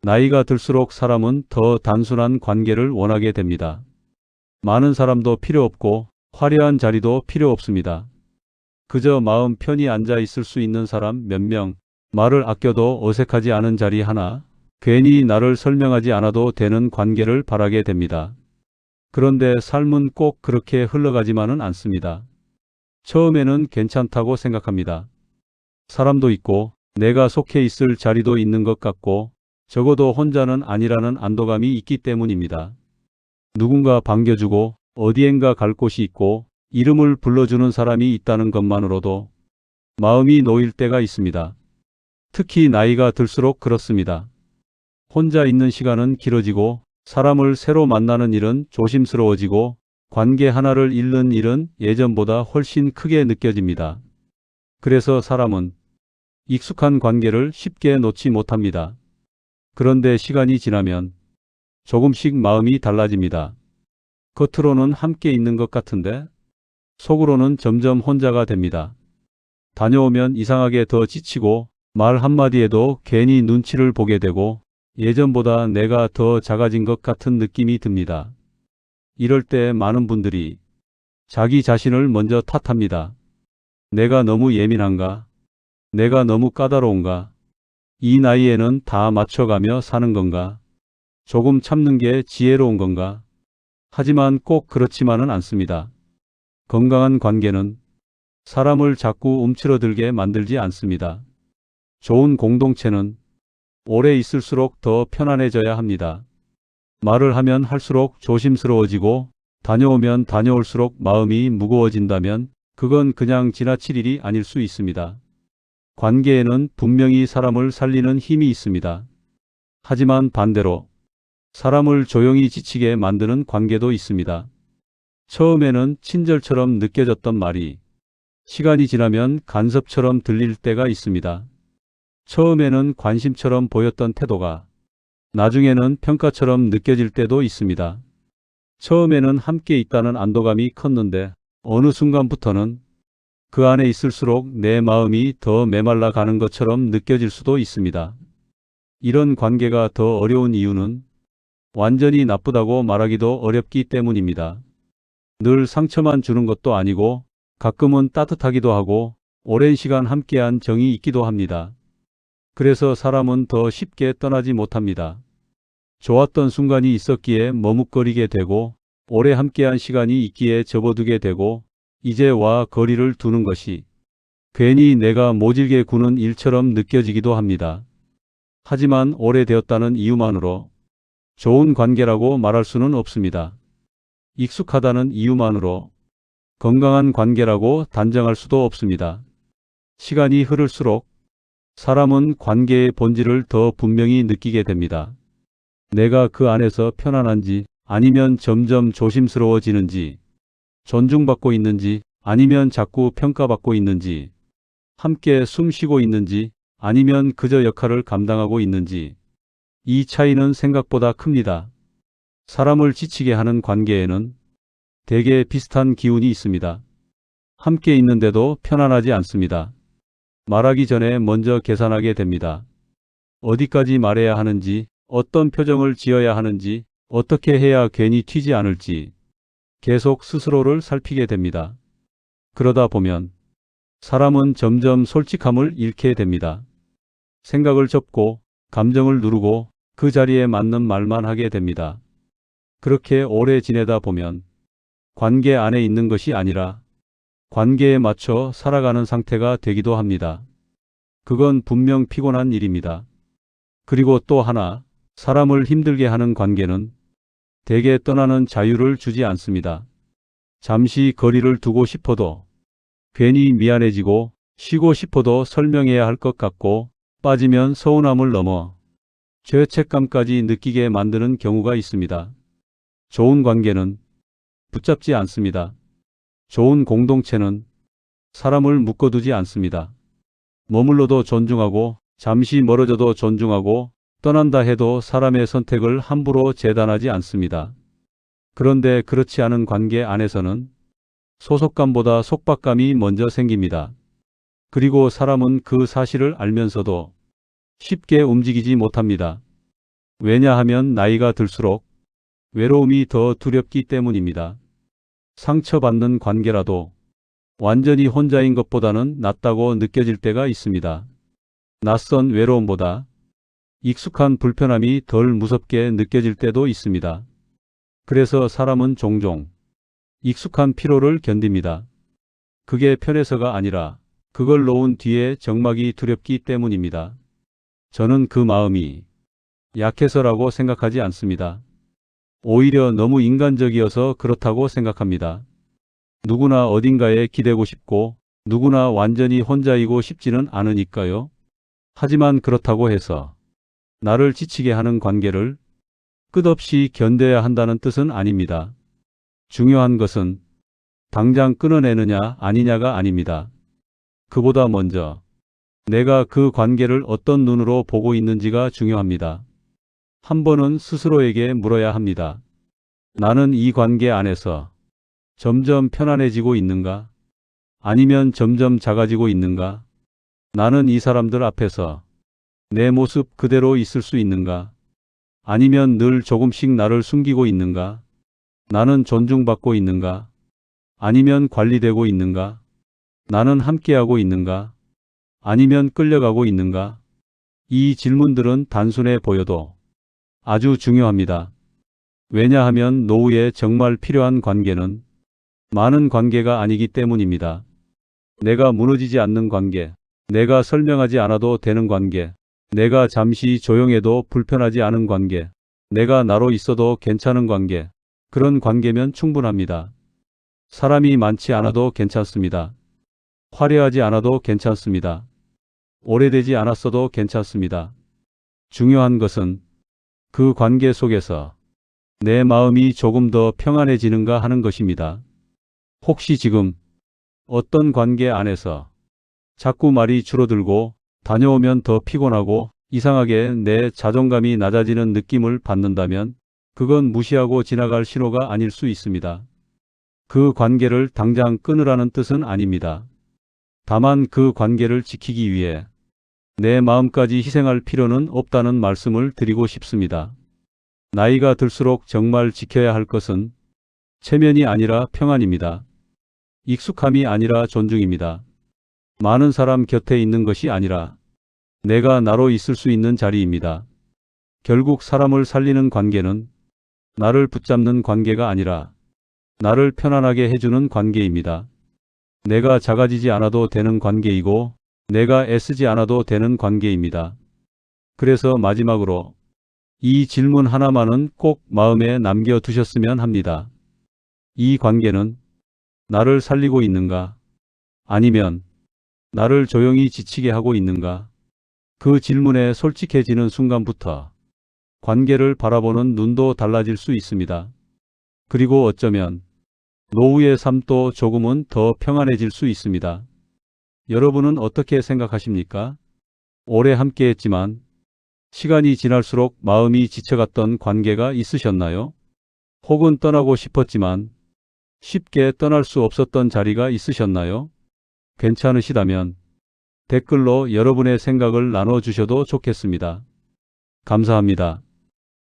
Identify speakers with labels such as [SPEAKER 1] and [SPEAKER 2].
[SPEAKER 1] 나이가 들수록 사람은 더 단순한 관계를 원하게 됩니다. 많은 사람도 필요 없고 화려한 자리도 필요 없습니다. 그저 마음 편히 앉아 있을 수 있는 사람 몇 명, 말을 아껴도 어색하지 않은 자리 하나, 괜히 나를 설명하지 않아도 되는 관계를 바라게 됩니다. 그런데 삶은 꼭 그렇게 흘러가지만은 않습니다. 처음에는 괜찮다고 생각합니다. 사람도 있고 내가 속해 있을 자리도 있는 것 같고 적어도 혼자는 아니라는 안도감이 있기 때문입니다. 누군가 반겨주고 어디엔가 갈 곳이 있고 이름을 불러주는 사람이 있다는 것만으로도 마음이 놓일 때가 있습니다. 특히 나이가 들수록 그렇습니다. 혼자 있는 시간은 길어지고 사람을 새로 만나는 일은 조심스러워지고 관계 하나를 잃는 일은 예전보다 훨씬 크게 느껴집니다. 그래서 사람은 익숙한 관계를 쉽게 놓지 못합니다. 그런데 시간이 지나면 조금씩 마음이 달라집니다. 겉으로는 함께 있는 것 같은데 속으로는 점점 혼자가 됩니다. 다녀오면 이상하게 더 지치고 말 한마디에도 괜히 눈치를 보게 되고 예전보다 내가 더 작아진 것 같은 느낌이 듭니다. 이럴 때 많은 분들이 자기 자신을 먼저 탓합니다. 내가 너무 예민한가? 내가 너무 까다로운가? 이 나이에는 다 맞춰가며 사는 건가? 조금 참는 게 지혜로운 건가? 하지만 꼭 그렇지만은 않습니다. 건강한 관계는 사람을 자꾸 움츠러들게 만들지 않습니다. 좋은 공동체는 오래 있을수록 더 편안해져야 합니다. 말을 하면 할수록 조심스러워지고 다녀오면 다녀올수록 마음이 무거워진다면 그건 그냥 지나칠 일이 아닐 수 있습니다. 관계에는 분명히 사람을 살리는 힘이 있습니다. 하지만 반대로 사람을 조용히 지치게 만드는 관계도 있습니다. 처음에는 친절처럼 느껴졌던 말이 시간이 지나면 간섭처럼 들릴 때가 있습니다. 처음에는 관심처럼 보였던 태도가 나중에는 평가처럼 느껴질 때도 있습니다. 처음에는 함께 있다는 안도감이 컸는데 어느 순간부터는 그 안에 있을수록 내 마음이 더 메말라 가는 것처럼 느껴질 수도 있습니다. 이런 관계가 더 어려운 이유는 완전히 나쁘다고 말하기도 어렵기 때문입니다. 늘 상처만 주는 것도 아니고 가끔은 따뜻하기도 하고 오랜 시간 함께한 정이 있기도 합니다. 그래서 사람은 더 쉽게 떠나지 못합니다. 좋았던 순간이 있었기에 머뭇거리게 되고 오래 함께한 시간이 있기에 접어두게 되고 이제 와 거리를 두는 것이 괜히 내가 모질게 구는 일처럼 느껴지기도 합니다. 하지만 오래되었다는 이유만으로 좋은 관계라고 말할 수는 없습니다. 익숙하다는 이유만으로 건강한 관계라고 단정할 수도 없습니다. 시간이 흐를수록 사람은 관계의 본질을 더 분명히 느끼게 됩니다. 내가 그 안에서 편안한지 아니면 점점 조심스러워지는지, 존중받고 있는지 아니면 자꾸 평가받고 있는지, 함께 숨 쉬고 있는지 아니면 그저 역할을 감당하고 있는지, 이 차이는 생각보다 큽니다. 사람을 지치게 하는 관계에는 대개 비슷한 기운이 있습니다. 함께 있는데도 편안하지 않습니다. 말하기 전에 먼저 계산하게 됩니다. 어디까지 말해야 하는지, 어떤 표정을 지어야 하는지, 어떻게 해야 괜히 튀지 않을지 계속 스스로를 살피게 됩니다. 그러다 보면 사람은 점점 솔직함을 잃게 됩니다. 생각을 접고 감정을 누르고 그 자리에 맞는 말만 하게 됩니다. 그렇게 오래 지내다 보면 관계 안에 있는 것이 아니라 관계에 맞춰 살아가는 상태가 되기도 합니다. 그건 분명 피곤한 일입니다. 그리고 또 하나, 사람을 힘들게 하는 관계는 대개 떠나는 자유를 주지 않습니다. 잠시 거리를 두고 싶어도 괜히 미안해지고 쉬고 싶어도 설명해야 할 것 같고 빠지면 서운함을 넘어 죄책감까지 느끼게 만드는 경우가 있습니다. 좋은 관계는 붙잡지 않습니다. 좋은 공동체는 사람을 묶어두지 않습니다. 머물러도 존중하고 잠시 멀어져도 존중하고 떠난다 해도 사람의 선택을 함부로 재단하지 않습니다. 그런데 그렇지 않은 관계 안에서는 소속감보다 속박감이 먼저 생깁니다. 그리고 사람은 그 사실을 알면서도 쉽게 움직이지 못합니다. 왜냐하면 나이가 들수록 외로움이 더 두렵기 때문입니다. 상처받는 관계라도 완전히 혼자인 것보다는 낫다고 느껴질 때가 있습니다. 낯선 외로움보다 익숙한 불편함이 덜 무섭게 느껴질 때도 있습니다. 그래서 사람은 종종 익숙한 피로를 견딥니다. 그게 편해서가 아니라 그걸 놓은 뒤에 적막이 두렵기 때문입니다. 저는 그 마음이 약해서라고 생각하지 않습니다. 오히려 너무 인간적이어서 그렇다고 생각합니다. 누구나 어딘가에 기대고 싶고 누구나 완전히 혼자이고 싶지는 않으니까요. 하지만 그렇다고 해서 나를 지치게 하는 관계를 끝없이 견뎌야 한다는 뜻은 아닙니다. 중요한 것은 당장 끊어내느냐 아니냐가 아닙니다. 그보다 먼저 내가 그 관계를 어떤 눈으로 보고 있는지가 중요합니다. 한 번은 스스로에게 물어야 합니다. 나는 이 관계 안에서 점점 편안해지고 있는가? 아니면 점점 작아지고 있는가? 나는 이 사람들 앞에서 내 모습 그대로 있을 수 있는가? 아니면 늘 조금씩 나를 숨기고 있는가? 나는 존중받고 있는가? 아니면 관리되고 있는가? 나는 함께하고 있는가? 아니면 끌려가고 있는가? 이 질문들은 단순해 보여도 아주 중요합니다. 왜냐하면 노후에 정말 필요한 관계는 많은 관계가 아니기 때문입니다. 내가 무너지지 않는 관계, 내가 설명하지 않아도 되는 관계, 내가 잠시 조용해도 불편하지 않은 관계, 내가 나로 있어도 괜찮은 관계, 그런 관계면 충분합니다. 사람이 많지 않아도 괜찮습니다. 화려하지 않아도 괜찮습니다. 오래되지 않았어도 괜찮습니다. 중요한 것은 그 관계 속에서 내 마음이 조금 더 평안해지는가 하는 것입니다. 혹시 지금 어떤 관계 안에서 자꾸 말이 줄어들고 다녀오면 더 피곤하고 이상하게 내 자존감이 낮아지는 느낌을 받는다면 그건 무시하고 지나갈 신호가 아닐 수 있습니다. 그 관계를 당장 끊으라는 뜻은 아닙니다. 다만 그 관계를 지키기 위해 내 마음까지 희생할 필요는 없다는 말씀을 드리고 싶습니다. 나이가 들수록 정말 지켜야 할 것은 체면이 아니라 평안입니다. 익숙함이 아니라 존중입니다. 많은 사람 곁에 있는 것이 아니라 내가 나로 있을 수 있는 자리입니다. 결국 사람을 살리는 관계는 나를 붙잡는 관계가 아니라 나를 편안하게 해주는 관계입니다. 내가 작아지지 않아도 되는 관계이고 내가 애쓰지 않아도 되는 관계입니다. 그래서 마지막으로 이 질문 하나만은 꼭 마음에 남겨두셨으면 합니다. 이 관계는 나를 살리고 있는가? 아니면 나를 조용히 지치게 하고 있는가? 그 질문에 솔직해지는 순간부터 관계를 바라보는 눈도 달라질 수 있습니다. 그리고 어쩌면 노후의 삶도 조금은 더 평안해질 수 있습니다. 여러분은 어떻게 생각하십니까? 오래 함께했지만 시간이 지날수록 마음이 지쳐갔던 관계가 있으셨나요? 혹은 떠나고 싶었지만 쉽게 떠날 수 없었던 자리가 있으셨나요? 괜찮으시다면 댓글로 여러분의 생각을 나눠주셔도 좋겠습니다. 감사합니다.